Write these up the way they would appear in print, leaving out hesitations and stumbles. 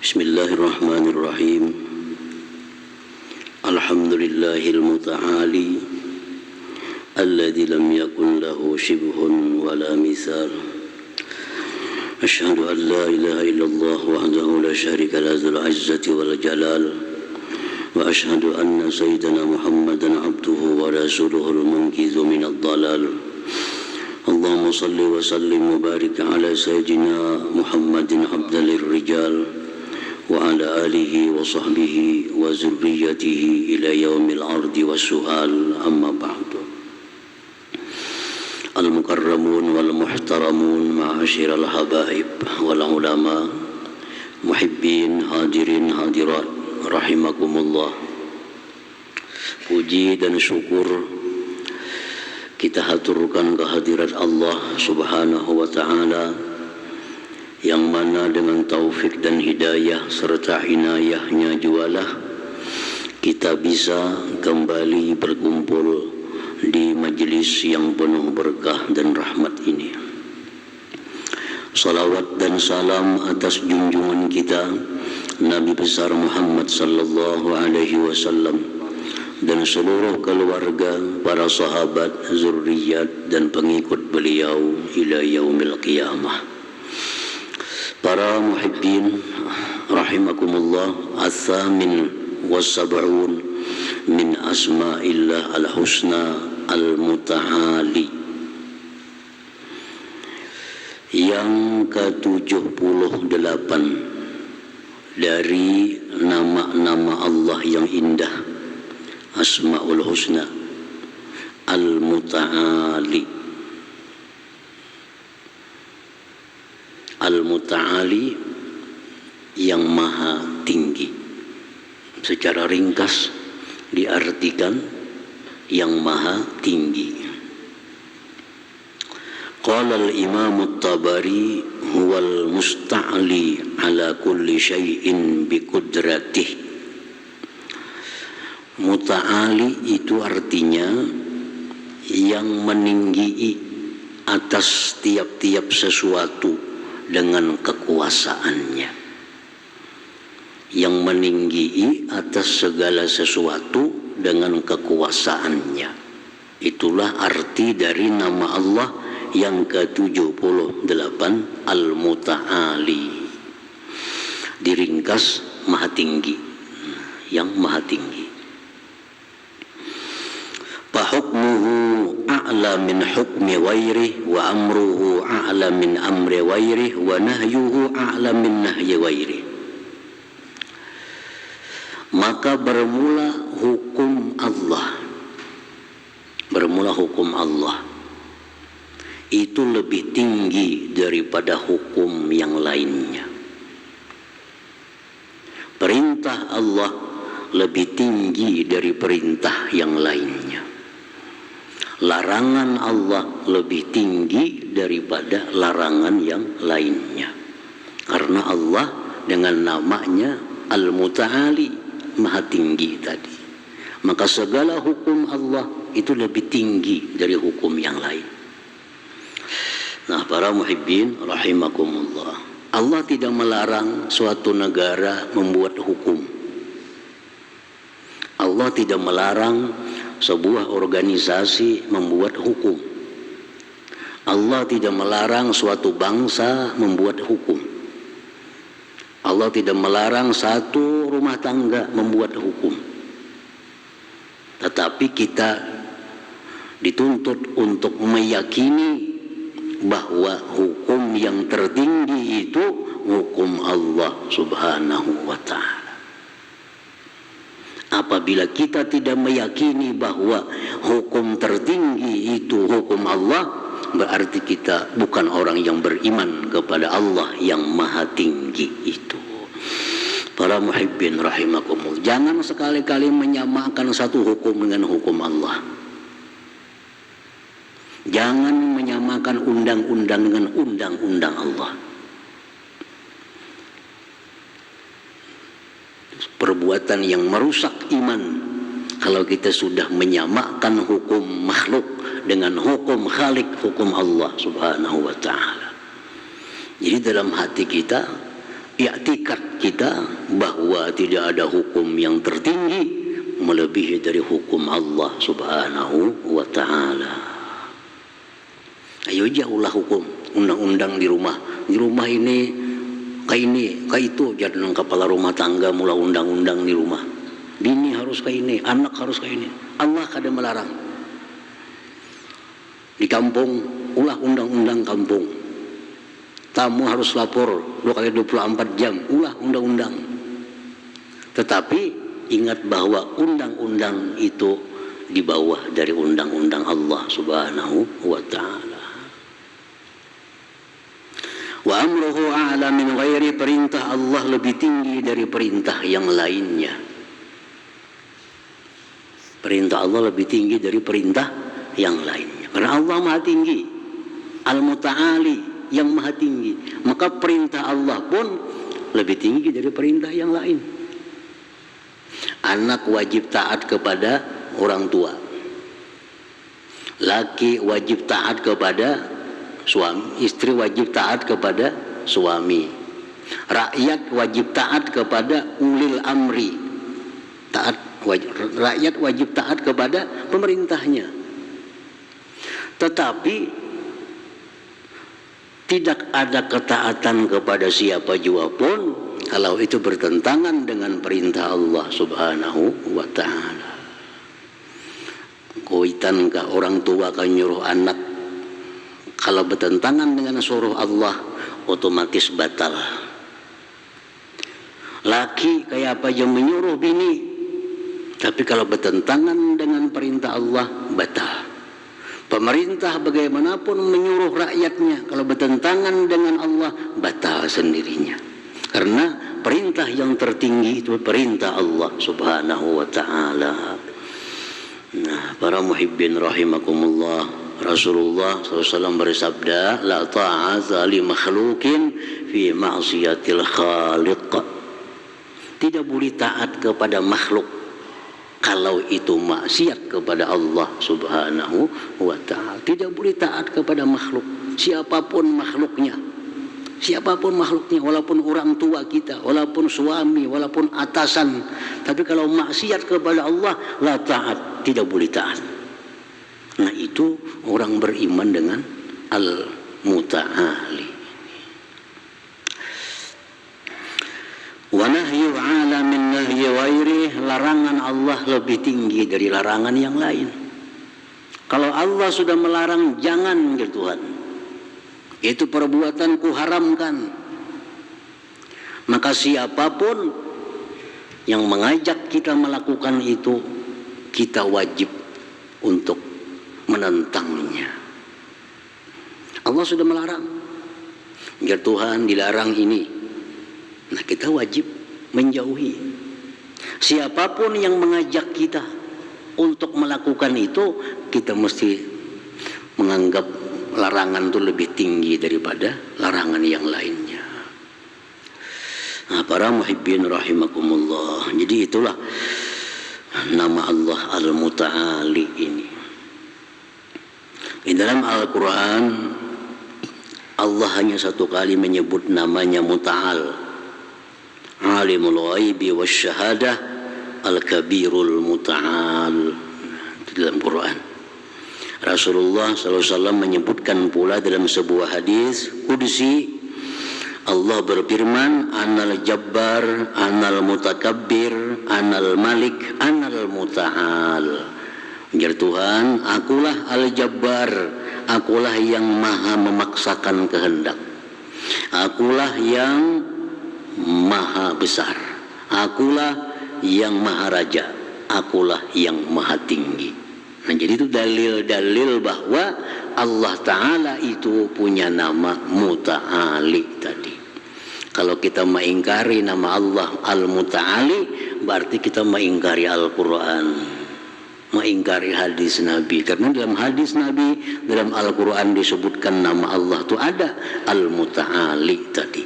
Bismillahirrahmanirrahim. Alhamdulillahil muta'ali alladzi lam yakun lahu shibhun wala misal. Asyhadu an la ilaha illallah wahdahu la syarika lahu dzul izzati wal jalal. Wa asyhadu anna sayyidana Muhammadan abduhu wa rasuluhul munqidhu minadh dhalal. Allahumma salli wa sallim wa barik ala sayyidina Muhammadin abdalir rijal wa ala alihi wa sahbihi wa zurriyatihi ila yaumil ardi wassu'al, amma ba'du. Al-mukarramun wal muhtaramun ma'asyiral habaib wal ulama muhibbin hadirin hadirat rahimakumullah. Puji dan syukur kita haturkan kehadirat Allah subhanahu wa ta'ala, yang mana dengan taufik dan hidayah serta inayahnya jualah kita bisa kembali berkumpul di majlis yang penuh berkah dan rahmat ini. Salawat dan salam atas junjungan kita Nabi besar Muhammad sallallahu alaihi wasallam dan seluruh keluarga, para sahabat, zurriyat dan pengikut beliau ila yaumil qiyamah. Para muhibbin rahimakumullah, as-samin was-sab'un min asma'illah al-husna al-muta'ali, yang ke-78 dari nama-nama Allah yang indah, Asma'ul Husna Al-Muta'ali. Al-Muta'ali yang maha tinggi. Secara ringkas diartikan yang maha tinggi. Qala al-Imam at-Tabari huwal musta'li ala kulli syai'in bi qudratihi. Muta'ali itu artinya yang meninggi atas tiap-tiap sesuatu dengan kekuasaannya, yang meninggi atas segala sesuatu dengan kekuasaannya. Itulah arti dari nama Allah yang ke-78, Al-Muta'ali. Diringkas maha tinggi, yang maha tinggi. Fahukmuhu a'la min hukmi ghairih wa amruhu a'la min amri ghairih wa nahyuhu a'la min nahyi ghairih. Maka bermula hukum Allah, itu lebih tinggi daripada hukum yang lainnya. Perintah Allah lebih tinggi dari perintah yang lainnya. Larangan Allah lebih tinggi daripada larangan yang lainnya. Karena Allah dengan namanya Al-Muta'ali, maha tinggi tadi. Maka segala hukum Allah itu lebih tinggi dari hukum yang lain. Nah, para muhibbin rahimakumullah, Allah tidak melarang suatu negara membuat hukum. Allah tidak melarang sebuah organisasi membuat hukum. Allah tidak melarang suatu bangsa membuat hukum. Allah tidak melarang satu rumah tangga membuat hukum. Tetapi kita dituntut untuk meyakini bahwa hukum yang tertinggi itu hukum Allah subhanahu wa ta'ala. Apabila kita tidak meyakini bahwa hukum tertinggi itu hukum Allah, berarti kita bukan orang yang beriman kepada Allah yang maha tinggi itu. Para muhibbin rahimakumullah, jangan sekali-kali menyamakan satu hukum dengan hukum Allah. Jangan menyamakan undang-undang dengan undang-undang Allah. Perbuatan yang merusak iman kalau kita sudah menyamakan hukum makhluk dengan hukum Khalik, hukum Allah subhanahu wa ta'ala. Jadi dalam hati kita i'tikad kita bahwa tidak ada hukum yang tertinggi melebihi dari hukum Allah Subhanahu wa ta'ala. Ayo jauhlah hukum, undang-undang di rumah. Di rumah ini, kayak itu, jadi kepala rumah tangga mula undang-undang di rumah. Bini harus kayak ini, anak harus kayak ini. Allah kada melarang. Di kampung, ulah undang-undang kampung. Tamu harus lapor 2x24 jam, ulah undang-undang. Tetapi ingat bahwa undang-undang itu di bawah dari undang-undang Allah Subhanahu wa ta'ala. Wa amruhu a'la min ghairi, perintah Allah lebih tinggi dari perintah yang lainnya. Perintah Allah lebih tinggi dari perintah yang lainnya. Karena Allah Maha Tinggi, Al-Muta'ali, yang Maha Tinggi. Maka perintah Allah pun lebih tinggi dari perintah yang lain. Anak wajib taat kepada orang tua. Laki wajib taat kepada suami, istri wajib taat kepada suami. Rakyat wajib taat kepada ulil amri. Rakyat wajib taat kepada pemerintahnya. Tetapi tidak ada ketaatan kepada siapa jua pun kalau itu bertentangan dengan perintah Allah Subhanahu wa ta'ala. Kuitan ke orang tua kan nyuruh anak, kalau bertentangan dengan suruh Allah otomatis batal. Laki kayak apa yang menyuruh bini, tapi kalau bertentangan dengan perintah Allah batal. Pemerintah bagaimanapun menyuruh rakyatnya, kalau bertentangan dengan Allah batal sendirinya. Karena perintah yang tertinggi itu perintah Allah Subhanahu wa ta'ala. Nah, para muhibbin rahimakumullah, Rasulullah SAW bersabda, la ta'ata li makhlukin fi ma'siyatil khaliq. Tidak boleh taat kepada makhluk kalau itu maksiat kepada Allah Subhanahu wa ta'ala. Tidak boleh taat kepada makhluk, siapapun makhluknya. Siapapun makhluknya, walaupun orang tua kita, walaupun suami, walaupun atasan. Tapi kalau maksiat kepada Allah, la taat, tidak boleh taat. Nah, itu orang beriman dengan Al-Muta'ali. Wa nahyu ala min nahyi ghairi, larangan Allah lebih tinggi dari larangan yang lain. Kalau Allah sudah melarang, jangan gitu Tuhan. Itu perbuatan kuharamkan. Maka siapapun yang mengajak kita melakukan itu, kita wajib untuk menentangnya. Allah sudah melarang. Ya Tuhan, dilarang ini. Nah, kita wajib menjauhi. Siapapun yang mengajak kita untuk melakukan itu, kita mesti menganggap larangan itu lebih tinggi daripada larangan yang lainnya. Nah, para muhibbin rahimakumullah. Jadi itulah nama Allah Al-Muta'ali ini. Di dalam Al-Quran, Allah hanya satu kali menyebut namanya Muta'al. Alimul ghaibi wasyahadah Al-Kabirul Muta'al. Di dalam Quran. Rasulullah SAW menyebutkan pula dalam sebuah hadis qudsi, Allah berfirman, Anal Jabbar, Anal Mutakabbir, Anal Malik, Anal Muta'al. Ya Tuhan, akulah Al-Jabbar, akulah yang maha memaksakan kehendak, akulah yang maha besar, akulah yang maha raja, akulah yang maha tinggi. Nah, jadi itu dalil-dalil bahwa Allah Ta'ala itu punya nama Muta'ali tadi. Kalau kita mengingkari nama Allah Al-Muta'ali, berarti kita mengingkari Al-Quran, mengingkari hadis Nabi. Karena dalam hadis Nabi, dalam Al-Quran disebutkan nama Allah itu ada Al-Muta'ali tadi.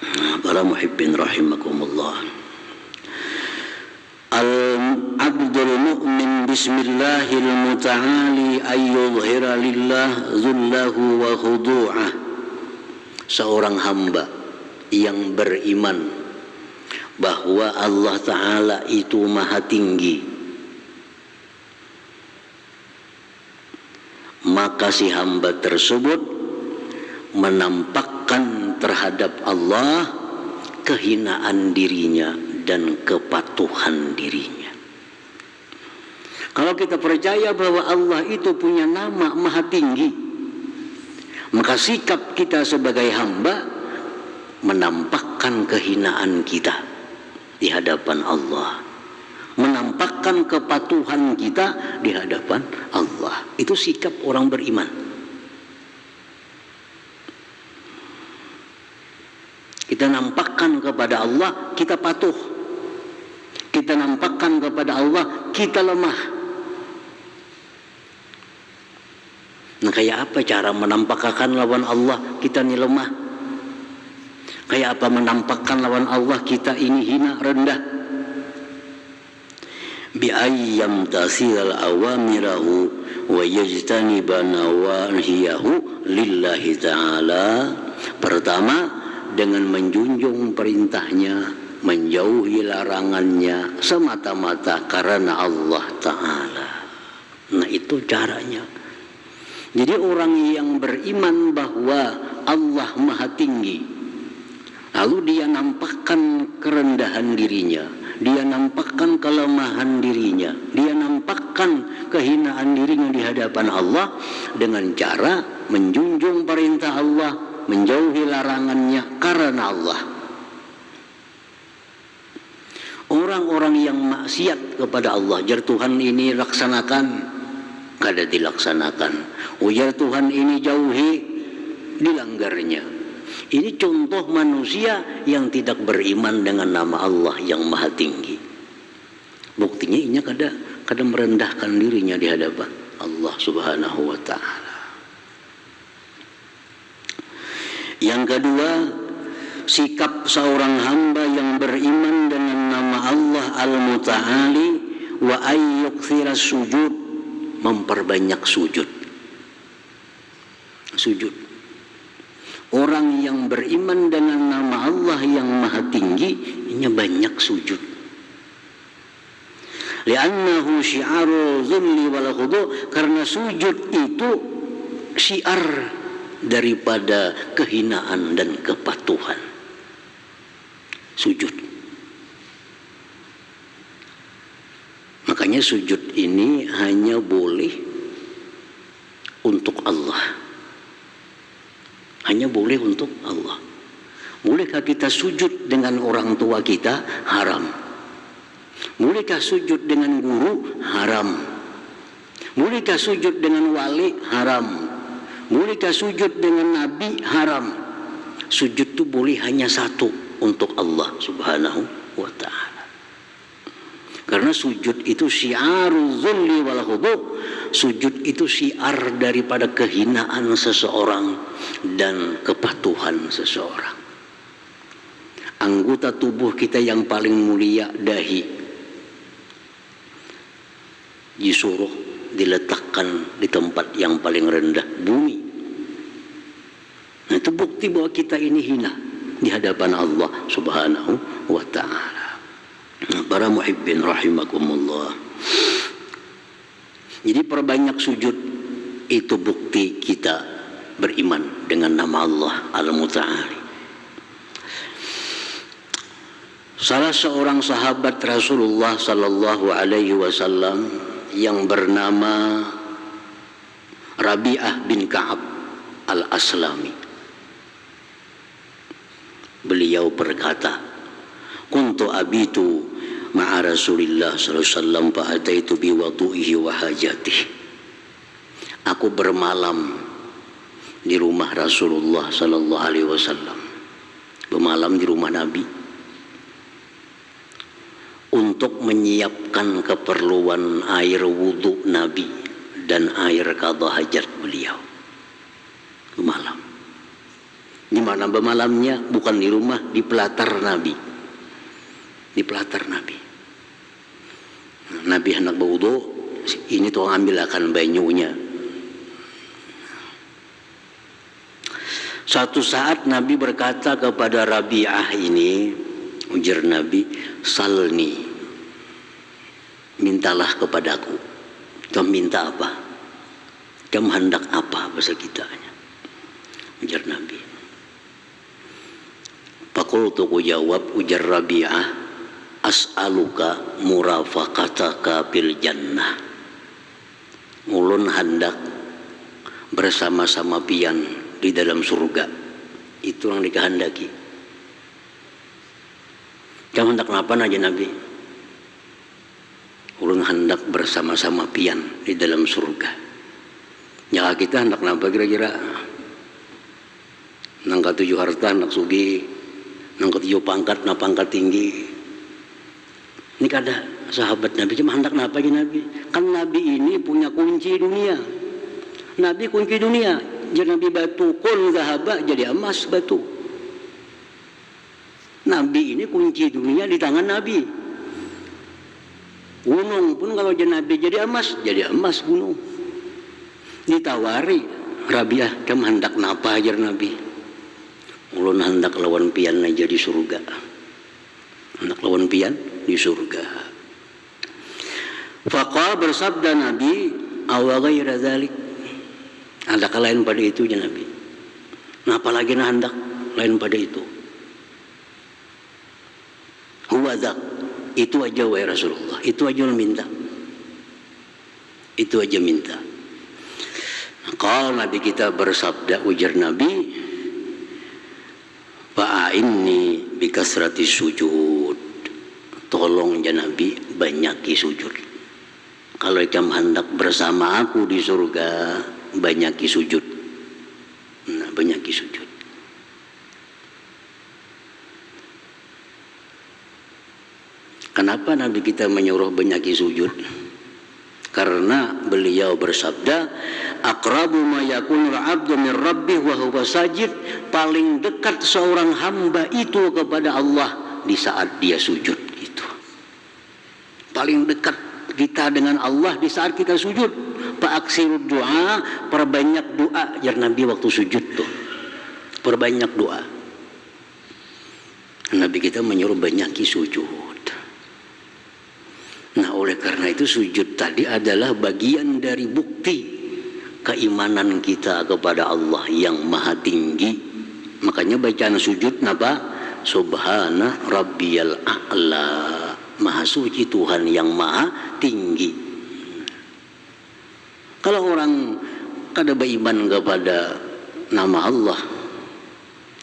Nah, para muhibbin rahimakumullah. Al-abdul mu'min bismillahil muta'ali ayyudhira lillah zullahu wa khudu'ah. Seorang hamba yang beriman bahwa Allah Ta'ala itu maha tinggi, maka si hamba tersebut menampakkan terhadap Allah kehinaan dirinya dan kepatuhan dirinya. Kalau kita percaya bahwa Allah itu punya nama maha tinggi, maka sikap kita sebagai hamba menampakkan kehinaan kita di hadapan Allah, menampakkan kepatuhan kita di hadapan Allah. Itu sikap orang beriman. Kita nampakkan kepada Allah kita patuh, kita nampakkan kepada Allah kita lemah. Nah, kayak apa cara menampakkan lawan Allah kita ini lemah? Kayak apa menampakkan lawan Allah kita ini hina, rendah? Bi ayyam tasil awamirahu wa yajtaniba nawahiyahu lillahi ta'ala. Pertama, dengan menjunjung perintahnya, menjauhi larangannya semata-mata karena Allah Ta'ala. Nah, itu caranya. Jadi orang yang beriman bahwa Allah maha tinggi, lalu dia nampakkan kerendahan dirinya, dia nampakkan kelemahan dirinya, dia nampakkan kehinaan dirinya di hadapan Allah dengan cara menjunjung perintah Allah, menjauhi larangannya karena Allah. Orang-orang yang maksiat kepada Allah, jar Tuhan ini laksanakan, kada dilaksanakan. Ujar Tuhan ini jauhi, dilanggarnya. Ini contoh manusia yang tidak beriman dengan nama Allah yang maha tinggi. Buktinya ini kada merendahkan dirinya di hadapan Allah Subhanahu wa ta'ala. Yang kedua, sikap seorang hamba yang beriman dengan nama Allah Al-Muta'ali wa ayyukthira sujud, memperbanyak sujud. Sujud. Orang yang beriman dengan nama Allah yang maha tinggi, ini banyak sujud. Li'annahu syi'arul zulli wal khudu', karena sujud itu syiar daripada kehinaan dan kepatuhan. Sujud. Makanya sujud ini hanya boleh untuk Allah. Hanya boleh untuk Allah. Bolehkah kita sujud dengan orang tua kita? Haram. Bolehkah sujud dengan guru? Haram. Bolehkah sujud dengan wali? Haram. Bolehkah sujud dengan nabi? Haram. Sujud itu boleh hanya satu, untuk Allah Subhanahu wa ta'ala. Karena sujud itu syiarul zulli wal khudu'. Sujud itu syiar daripada kehinaan seseorang dan kepatuhan seseorang. Anggota tubuh kita yang paling mulia, dahi, disuruh diletakkan di tempat yang paling rendah, bumi. Nah, itu bukti bahwa kita ini hina di hadapan Allah Subhanahu wa ta'ala. Para muhibbin rahimakumullah. Jadi perbanyak sujud itu bukti kita beriman dengan nama Allah Al-Muta'ali. Salah seorang sahabat Rasulullah sallallahu alaihi wasallam yang bernama Rabi'ah bin Ka'ab Al-Aslami, beliau berkata, kuntu abitu ma'a Rasulillah sallallahu alaihi wasallam fa'ataitu biwadu'ihi wa hajatih. Aku bermalam di rumah Rasulullah sallallahu alaihi wasallam, bermalam di rumah Nabi untuk menyiapkan keperluan air wudhu Nabi dan air qadha hajat beliau. Bermalam. Di mana bermalamnya? Bukan di rumah, di pelatar Nabi. Di pelatar Nabi. Nabi hendak berwudu, ini tuh ambil akan banyunya. Suatu saat Nabi berkata kepada Rabi'ah ini, ujar Nabi, salni, mintalah kepadaku. Kamu minta apa? Kamu hendak apa bahasa kitanya? Ujar Nabi. Fakultu ku jawab, ujar Rabi'ah, as'aluka murafaqataka fil jannah. Ulun hendak bersama-sama pian di dalam surga. Itu yang dikehendaki. Kamu hendak kenapa aja Nabi? Ulun hendak bersama-sama pian di dalam surga. Ya kita hendak kenapa kira-kira? Nang katujuh harta, hendak sugi, nang katujuh pangkat, nang pangkat tinggi. Ini kada sahabat Nabi, cuma hendak kenapa aja Nabi? Kan Nabi ini punya kunci dunia. Nabi kunci dunia. Jadi Nabi batu, kun zahaba jadi emas batu. Nabi ini kunci dunia di tangan Nabi. Gunung pun kalau jadi Nabi jadi emas gunung. Ditawari, Rabi'ah, kamu hendak napa ajar Nabi? Ulun hendak lawan pian aja di surga. Hendak lawan pian di surga. Faqala bersabda Nabi, awa ghaira dzalik. Adakah lain pada itu ya Nabi? Nah apalagi nak hendak lain pada itu? Huwadha, itu aja wahai Rasulullah, itu aja minta. Itu aja minta. Kalau Nabi kita bersabda, ujar Nabi, fa'inni bikasrati sujud. Tolong ya Nabi, banyaki sujud. Kalau kamu hendak bersama aku di surga, banyaki sujud. Nah, banyaki sujud. Kenapa Nabi kita menyuruh banyaki sujud? Karena beliau bersabda, aqrabu ma yakunul 'abdu min rabbih wa huwa sajid. Paling dekat seorang hamba itu kepada Allah di saat dia sujud itu. Paling dekat kita dengan Allah di saat kita sujud. Fa'aksirud doa, perbanyak doa. Ya Nabi waktu sujud tuh, perbanyak doa. Nabi kita menyuruh banyaki sujud. Nah oleh karena itu sujud tadi adalah bagian dari bukti keimanan kita kepada Allah yang maha tinggi. Makanya bacaan sujud napa? Subhana rabbiyal a'la. Maha suci Tuhan yang maha tinggi. Kalau orang kada beriman kepada nama Allah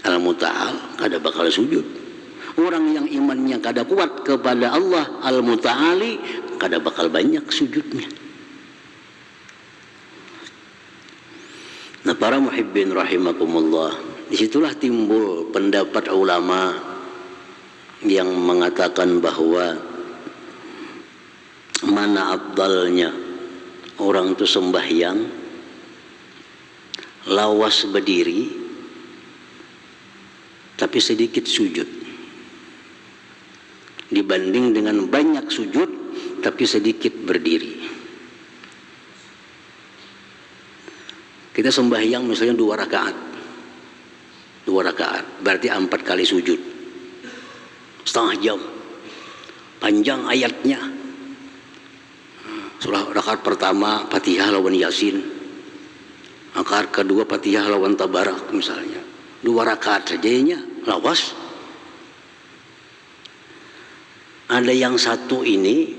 Al-Muta'al, kada bakal sujud. Orang yang imannya kada kuat kepada Allah Al-Muta'ali, kada bakal banyak sujudnya. Nah para muhibbin rahimakumullah, disitulah timbul pendapat ulama yang mengatakan bahwa mana afdalnya orang itu sembahyang lawas berdiri tapi sedikit sujud dibanding dengan banyak sujud tapi sedikit berdiri. Kita sembahyang misalnya 2 rakaat berarti 4 kali sujud, setengah jam, panjang ayatnya. Surah rakaat pertama Fatihah lawan Yasin, rakaat kedua Fatihah lawan Tabarak misalnya, 2 rakaat sajanya lawas. Ada yang satu ini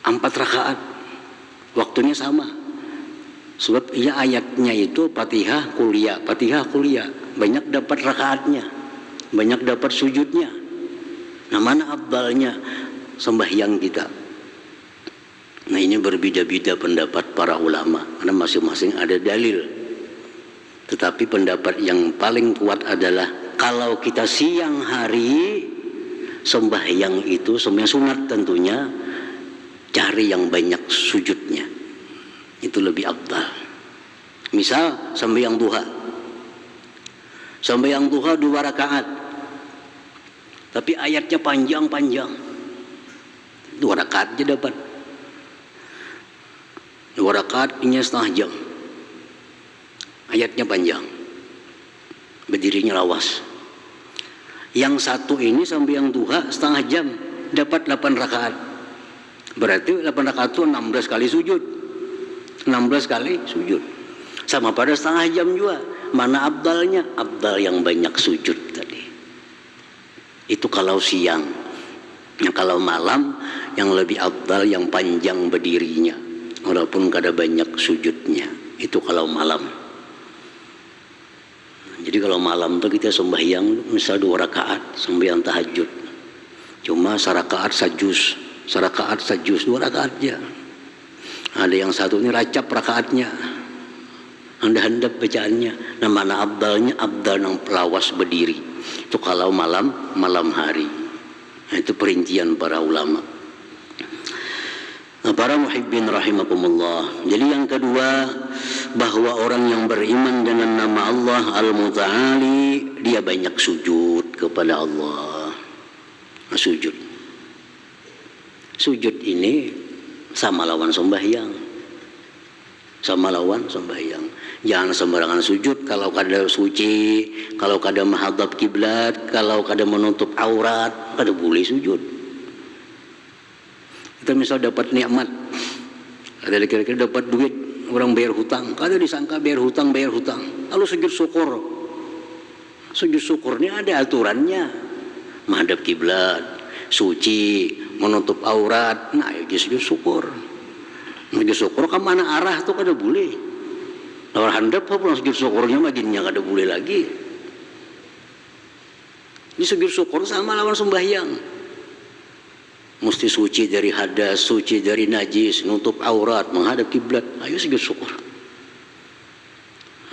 4 rakaat, waktunya sama. Sebab ia ayatnya itu Fatihah kuliah, banyak dapat rakaatnya, banyak dapat sujudnya. Nah mana afdalnya sembahyang kita? Nah ini berbeda-beda pendapat para ulama, karena masing-masing ada dalil. Tetapi pendapat yang paling kuat adalah kalau kita siang hari sembahyang itu, sembahyang sunat tentunya, cari yang banyak sujudnya, itu lebih afdal. Misal sembahyang duha 2 rakaat, tapi ayatnya panjang-panjang, 2 rakaat aja dapat. 2 rakaat punya setengah jam. Ayatnya panjang, berdirinya lawas. Yang satu ini sampai yang duha setengah jam dapat 8 rakaat. Berarti 8 rakaat itu 16 kali sujud. 16 kali sujud. Sama pada setengah jam juga. Mana abdalnya? Abdal yang banyak sujud tadi. Itu kalau siang. Yang kalau malam yang lebih abdal yang panjang berdirinya. Walaupun kada banyak sujudnya. Itu kalau malam. Jadi kalau malam tuh kita sembahyang misal 2 rakaat sembahyang tahajud. Cuma sarakaat sajus 2 rakaat aja. Ada yang satu ini racap rakaatnya. Handap-handap bacaannya. Nah, mana abdalnya? Abdal yang lawas berdiri. Itu kalau malam hari. Nah, itu perincian para ulama. Nah, para muhibbin rahimakumullah. Jadi yang kedua, bahwa orang yang beriman dengan nama Allah Al-Muta'ali, dia banyak sujud kepada Allah. Nah, sujud ini sama lawan sembahyang. Jangan sembarangan sujud kalau kada suci, kalau kada menghadap kiblat, kalau kada menutup aurat, kada boleh sujud. Kita misal dapat nikmat, ada kira-kira dapat duit, orang bayar hutang, kada disangka bayar hutang. Lalu sujud syukurnya ada aturannya, menghadap kiblat, suci, menutup aurat. Nah, itu sujud syukur. Sujud syukur ke mana arah tuh kada boleh. Lawan handap pulang sujud syukurnya maginnya kada boleh lagi. Ini sujud syukur sama lawan sembahyang. Mesti suci dari hadas, suci dari najis, nutup aurat, menghadap kiblat. Ayo sujud syukur.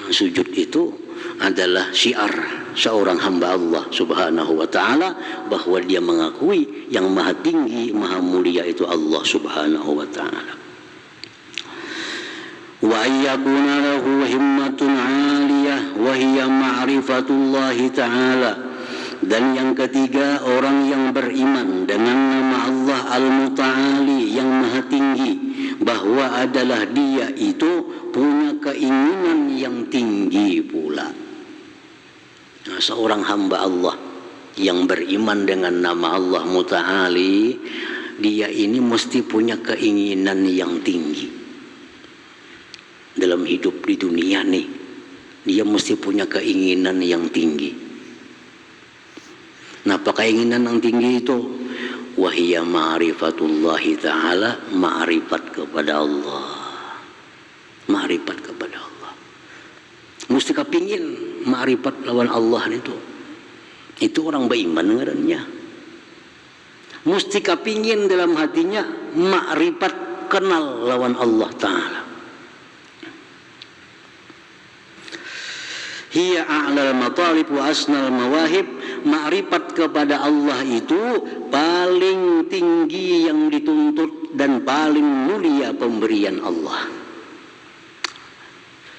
Nah, sujud itu adalah syiar seorang hamba Allah Subhanahu wa ta'ala, bahwa dia mengakui yang maha tinggi, maha mulia itu Allah Subhanahu wa ta'ala. Wa ayyakuna lahu himmatun 'aliyah wa hiya ma'rifatullahi ta'ala. Dan yang ketiga, orang yang beriman dengan nama Allah Al-Muta'ali yang maha tinggi, bahwa adalah dia itu punya keinginan yang tinggi pula. Nah, seorang hamba Allah yang beriman dengan nama Allah Muta'ali, dia ini mesti punya keinginan yang tinggi dalam hidup di dunia nih. Dia mesti punya keinginan yang tinggi. Nah, apa keinginan yang tinggi itu? Wahiyya ma'rifatullahi ta'ala, ma'rifat kepada Allah. Ma'rifat kepada Allah. Mesti kepingin ma'rifat lawan Allah itu. Itu orang beriman ngarannya. Mesti kepingin dalam hatinya ma'rifat, kenal lawan Allah Ta'ala. Hiya a'lal matalib wa asnal mawahib. Ma'rifat kepada Allah itu paling tinggi yang dituntut dan paling mulia pemberian Allah.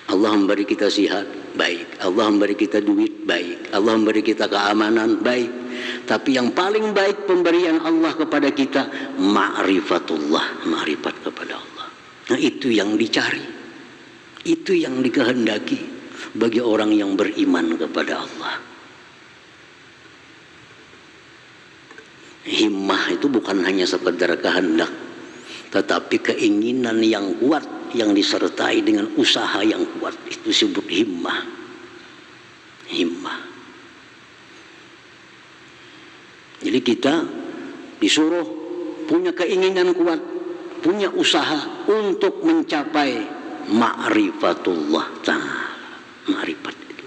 Allah memberi kita sihat, baik. Allah memberi kita duit, baik. Allah memberi kita keamanan, baik. Tapi yang paling baik pemberian Allah kepada kita, ma'rifatullah, ma'rifat kepada Allah. Nah, itu yang dicari. Itu yang dikehendaki bagi orang yang beriman kepada Allah. Himmah itu bukan hanya sekedar kehendak, tetapi keinginan yang kuat yang disertai dengan usaha yang kuat, itu disebut himmah. Himmah. Jadi kita disuruh punya keinginan kuat, punya usaha untuk mencapai ma'rifatullah ta'ala. Ma'rifat itu.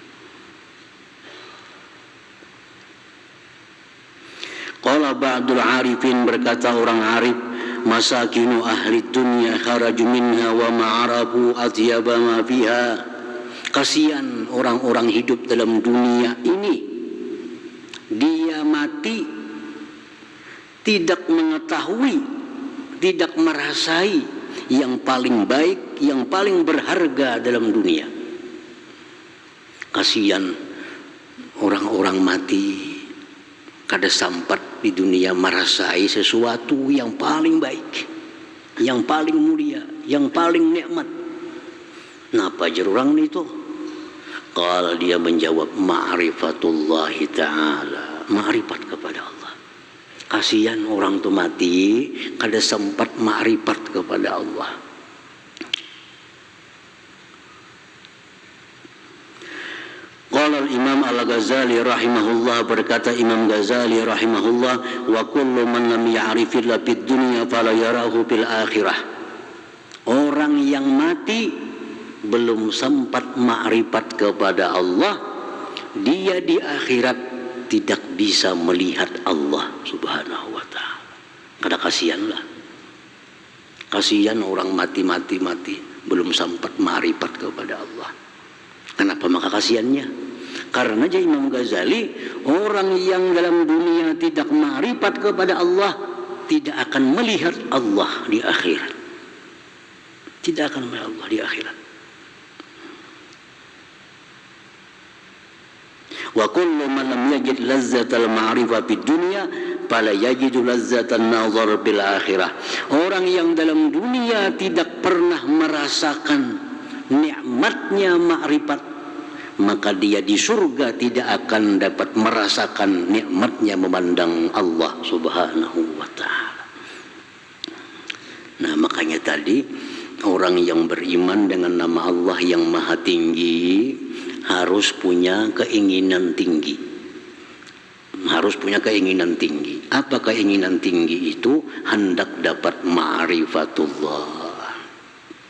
Qala ba'dul arifin, berkata orang arif, masakinu ahli dunya kharaju minha wa ma'arafu atyaba ma fiha. Kasihan orang-orang hidup dalam dunia ini, dia mati tidak mengetahui, tidak merasai yang paling baik, yang paling berharga dalam dunia. Kasihan orang-orang mati kada sampat di dunia merasai sesuatu yang paling baik, yang paling mulia, yang paling nikmat. Napa jar orang itu? Qala, dia menjawab, ma'rifatullahi ta'ala, ma'rifat kepada Allah. Kasihan orang tu mati kada sempat ma'rifat kepada Allah. Qala al-Imam Al-Ghazali rahimahullah, berkata Imam Ghazali rahimahullah, wa kullu man lam ya'rifillah fid dunya fala yarahu fil akhirah. Orang yang mati belum sempat ma'rifat kepada Allah, dia di akhirat tidak bisa melihat Allah subhanahu wa ta'ala. Kada kasihanlah. Kasihan orang mati belum sempat ma'rifat kepada Allah. Kenapa maka kasihannya? Karena aja Imam Ghazali, orang yang dalam dunia tidak ma'rifat kepada Allah tidak akan melihat Allah di akhirat. Tidak akan melihat Allah di akhirat. Wa kullu man lam yajid lazzatal ma'rifah fid dunya fala yajidu lazzatan nazar bil akhirah. Orang yang dalam dunia tidak pernah merasakan nikmatnya ma'rifat, maka dia di surga tidak akan dapat merasakan nikmatnya memandang Allah subhanahu wa ta'ala. Nah, makanya tadi orang yang beriman dengan nama Allah yang maha tinggi harus punya keinginan tinggi. Harus punya keinginan tinggi. Apa keinginan tinggi itu? Hendak dapat ma'rifatullah.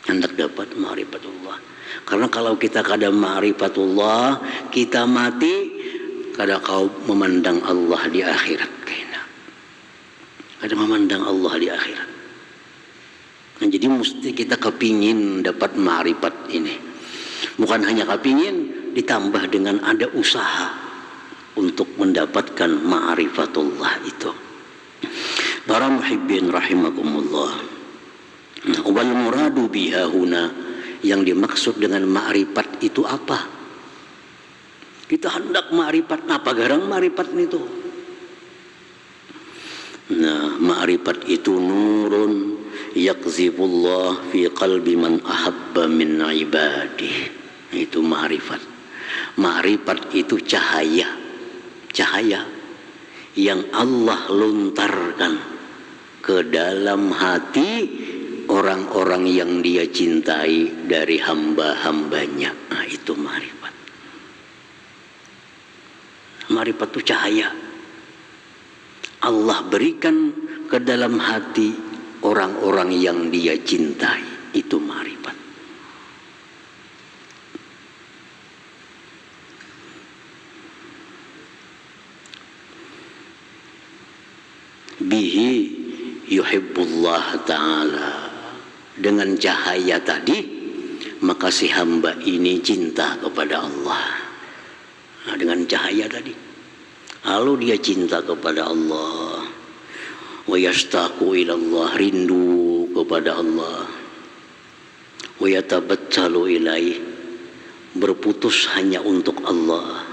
Hendak dapat ma'rifatullah. Karena kalau kita kada ma'rifatullah, kita mati kada kau memandang Allah di akhirat. Kada memandang Allah di akhirat. Nah, jadi mesti kita kepingin dapat ma'rifat ini. Bukan hanya kepingin, ditambah dengan ada usaha untuk mendapatkan ma'rifatullah itu. Para muhibbin rahimakumullah. Wal muradu biha huna, yang dimaksud dengan ma'rifat itu apa? Kita hendak ma'rifat, apa garang ma'rifat itu? Nah, ma'rifat itu nurun yakzibullah fi qalbi man ahabba min ibadih. Itu ma'rifat. Ma'rifat itu cahaya. Cahaya yang Allah lontarkan ke dalam hati orang-orang yang dia cintai dari hamba-hambanya. Nah, itu ma'rifat. Ma'rifat itu cahaya. Allah berikan ke dalam hati orang-orang yang dia cintai. Itu ma'rifat. Bihi yuhibbullah ta'ala. Dengan cahaya tadi, maka si hamba ini cinta kepada Allah. Nah, dengan cahaya tadi, lalu dia cinta kepada Allah. Wa yashtaqu ilallah, rindu kepada Allah. Wa yatabattalu ilaih, berputus hanya untuk Allah.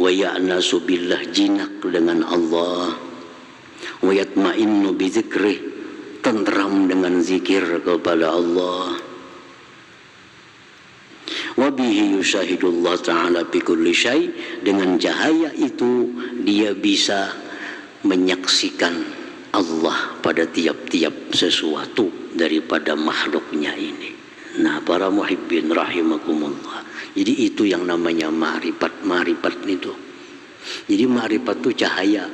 Wa ya'nasu billah, jinak dengan Allah. Wa yatma'innu bi dzikrih, tenteram dengan zikir kepada Allah. Wa bihi yushahidullah ta'ala bi kulli syai, dengan cahaya itu dia bisa menyaksikan Allah pada tiap-tiap sesuatu daripada makhluknya ini. Nah, para muhibbin rahimakumullah, jadi itu yang namanya ma'rifat. Ma'rifat itu, jadi ma'rifat itu cahaya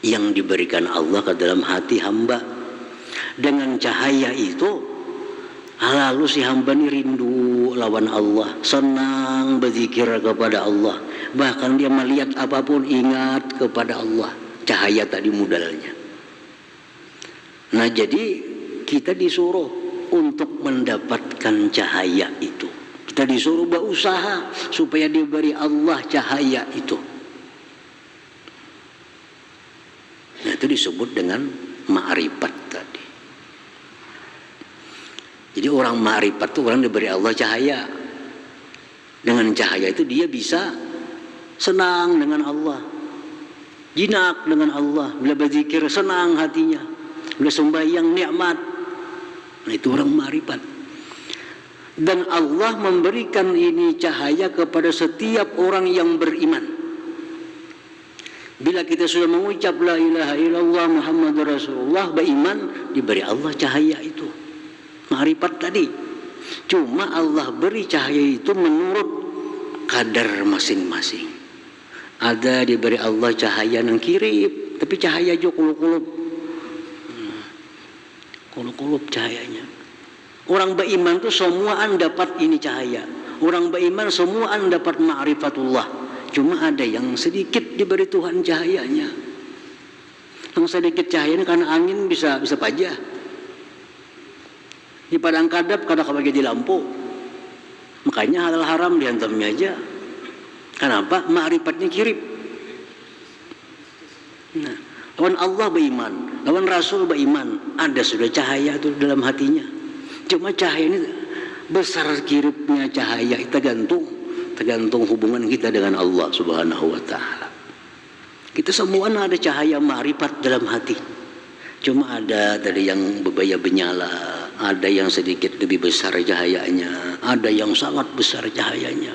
yang diberikan Allah ke dalam hati hamba. Dengan cahaya itu lalu si hamba ini rindu lawan Allah, senang berzikir kepada Allah, bahkan dia melihat apapun ingat kepada Allah. Cahaya tadi modalnya. Nah, jadi kita disuruh untuk mendapatkan cahaya itu. Kita disuruh berusaha supaya diberi Allah cahaya itu. Nah, itu disebut dengan ma'rifat tadi. Jadi orang ma'rifat itu orang diberi Allah cahaya. Dengan cahaya itu dia bisa senang dengan Allah, jinak dengan Allah. Bila berzikir senang hatinya, bila sembahyang nikmat. Nah, itu orang ma'rifat. Dan Allah memberikan ini cahaya kepada setiap orang yang beriman. Bila kita sudah mengucap la ilaha illallah Muhammadur Rasulullah, beriman, diberi Allah cahaya itu, ma'rifat tadi. Cuma Allah beri cahaya itu menurut kadar masing-masing. Ada diberi Allah cahaya yang kirip, tapi cahaya juga kulub cahayanya. Orang beriman itu semuaan dapat ini cahaya. Orang beriman semuaan dapat ma'rifatullah. Cuma ada yang sedikit diberi Tuhan cahayanya. Yang sedikit cahayanya karena angin bisa pajah. Di padang kadap kadang bagi di lampu. Makanya halal haram dihantamnya aja. Kenapa? Ma'rifatnya kirip. Nah, lawan Allah beriman, lawan Rasul beriman, ada sudah cahaya itu dalam hatinya. Cuma cahaya ini besar kiripnya cahaya itu tergantung hubungan kita dengan Allah Subhanahu wa taala. Kita semua ada cahaya ma'rifat dalam hati. Cuma ada tadi yang berbaya benyala, ada yang sedikit lebih besar cahayanya, ada yang sangat besar cahayanya.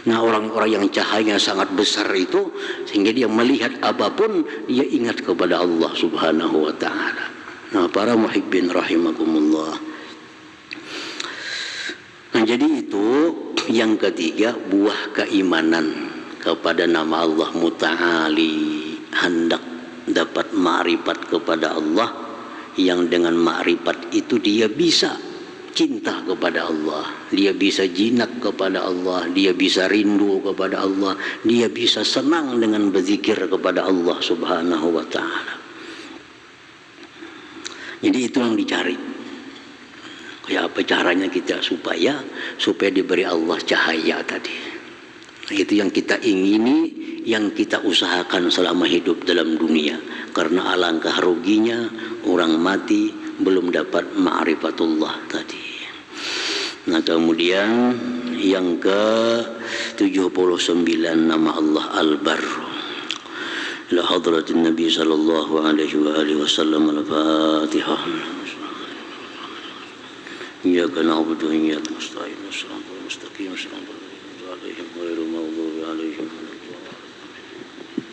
Nah, orang-orang yang cahayanya sangat besar itu sehingga dia melihat apapun dia ingat kepada Allah Subhanahu wa taala. Nah, para muhibbin rahimakumullah. Nah, jadi itu yang ketiga, buah keimanan kepada nama Allah Muta'ali, hendak dapat ma'rifat kepada Allah, yang dengan ma'rifat itu dia bisa cinta kepada Allah, dia bisa jinak kepada Allah, dia bisa rindu kepada Allah, dia bisa senang dengan berzikir kepada Allah Subhanahu wa taala. Jadi itu yang dicari. Kayak apa caranya kita supaya diberi Allah cahaya tadi. Nah, itu yang kita ingini, yang kita usahakan selama hidup dalam dunia. Karena alangkah ruginya orang mati belum dapat ma'rifatullah tadi. Nah, kemudian yang ke-79 nama Allah Al-Barr. Ila hadratin Nabi sallallahu alaihi wa alihi wasallam. Al-Fatihah. Iyyaka na'budu wa iyyaka nasta'in. Shiratal mustaqim. Shiratal ladzina an'amta 'alaihim ghairil maghdubi 'alaihim waladdallin.